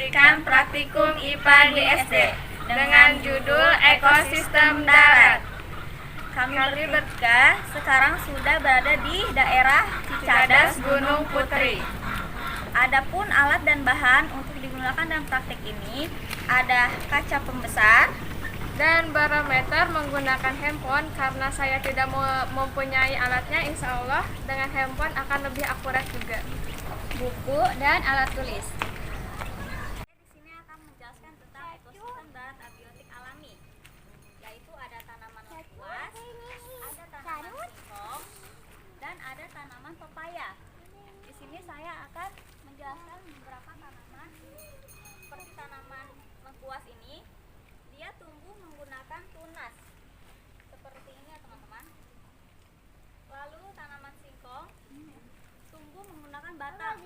memberikan praktikum IPA di SD dengan judul Ekosistem Darat. Kami bertiga sekarang sudah berada di daerah Cicadas Gunung Putri. Adapun alat dan bahan untuk digunakan dalam praktik ini ada kaca pembesar dan barometer menggunakan handphone. Karena saya tidak mempunyai alatnya, insya Allah dengan handphone akan lebih akurat juga. Buku dan alat tulis. Di sini akan menjelaskan tentang ekosistem darat abiotik alami, yaitu ada tanaman lengkuas, ada tanaman singkong, dan ada tanaman pepaya. Di sini saya akan menjelaskan beberapa tanaman. Seperti tanaman lengkuas ini, dia tumbuh menggunakan tunas seperti ini ya teman-teman. Lalu tanaman singkong tumbuh menggunakan batang,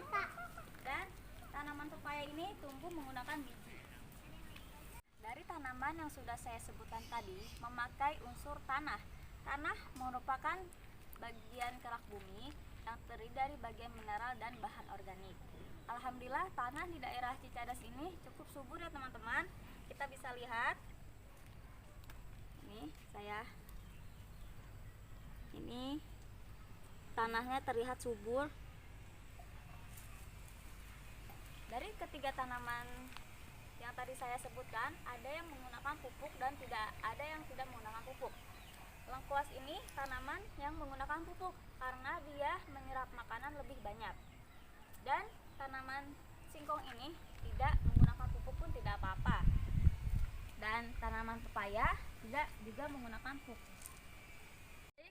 dan tanaman pepaya ini tumbuh menggunakan biji. Dari tanaman yang sudah saya sebutkan tadi memakai unsur tanah. Tanah merupakan bagian kerak bumi yang terdiri dari bagian mineral dan bahan organik. Alhamdulillah tanah di daerah Cicadas ini cukup subur ya teman-teman. Kita bisa lihat ini tanahnya terlihat subur. Dari ketiga tanaman yang tadi saya sebutkan, ada yang menggunakan pupuk dan ada yang tidak menggunakan pupuk. Lengkuas ini tanaman yang menggunakan pupuk karena dia menyerap makanan lebih banyak. Dan tanaman singkong ini tidak menggunakan pupuk pun tidak apa-apa. Dan tanaman pepaya tidak juga menggunakan pupuk.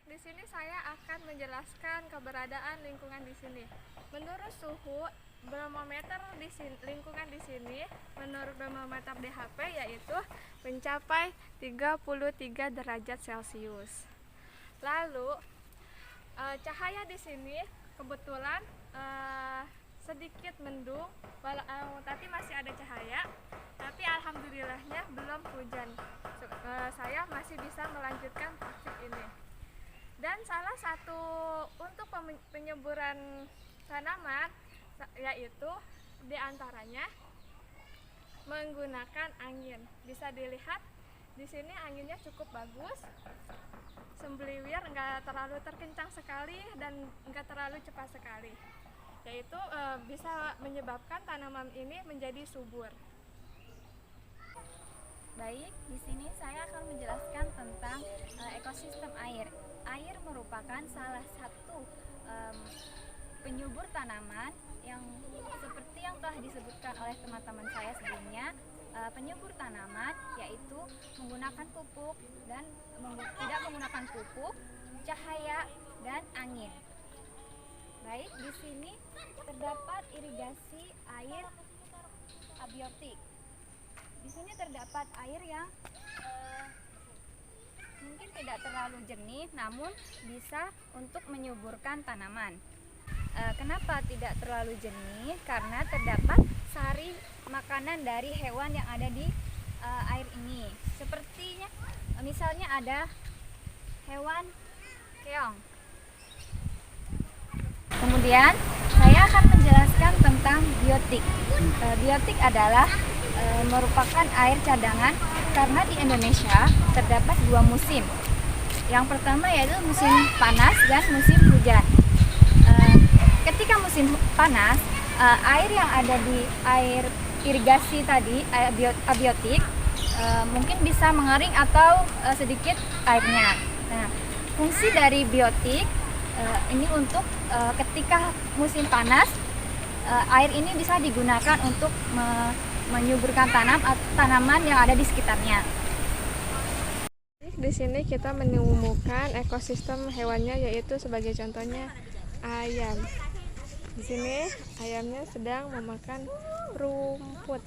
Di sini saya akan menjelaskan keberadaan lingkungan di sini. Menurut suhu barometer di sini, lingkungan di sini menurut barometer DHP yaitu mencapai 33 derajat Celcius. Lalu cahaya di sini kebetulan sedikit mendung, tapi masih ada cahaya. Tapi alhamdulillahnya belum hujan. Saya masih bisa melanjutkan praktik ini. Dan salah satu untuk penyuburan tanaman yaitu diantaranya menggunakan angin. Bisa dilihat di sini anginnya cukup bagus, sembeliwir nggak terlalu terkencang sekali dan nggak terlalu cepat sekali, yaitu bisa menyebabkan tanaman ini menjadi subur. Baik, di sini saya akan menjelaskan tentang ekosistem air. Air merupakan salah satu penyubur tanaman yang seperti yang telah disebutkan oleh teman-teman saya sebelumnya. Penyubur tanaman yaitu menggunakan pupuk dan tidak menggunakan pupuk, cahaya dan angin. Baik, di sini terdapat irigasi air abiotik. Di sini terdapat air yang mungkin tidak terlalu jernih, namun bisa untuk menyuburkan tanaman. Kenapa tidak terlalu jernih? Karena terdapat sari makanan dari hewan yang ada di air ini. Sepertinya, misalnya ada hewan keong. Kemudian saya akan menjelaskan tentang biotik. Biotik adalah merupakan air cadangan karena di Indonesia terdapat dua musim. Yang pertama yaitu musim panas dan musim hujan. Ketika musim panas, air yang ada di air irigasi tadi, abiotik, mungkin bisa mengering atau sedikit airnya. Nah, fungsi dari biotik ini untuk ketika musim panas, air ini bisa digunakan untuk menyuburkan tanaman yang ada di sekitarnya. Di sini kita menemukan ekosistem hewannya, yaitu sebagai contohnya ayam. Di sini ayamnya sedang memakan rumput.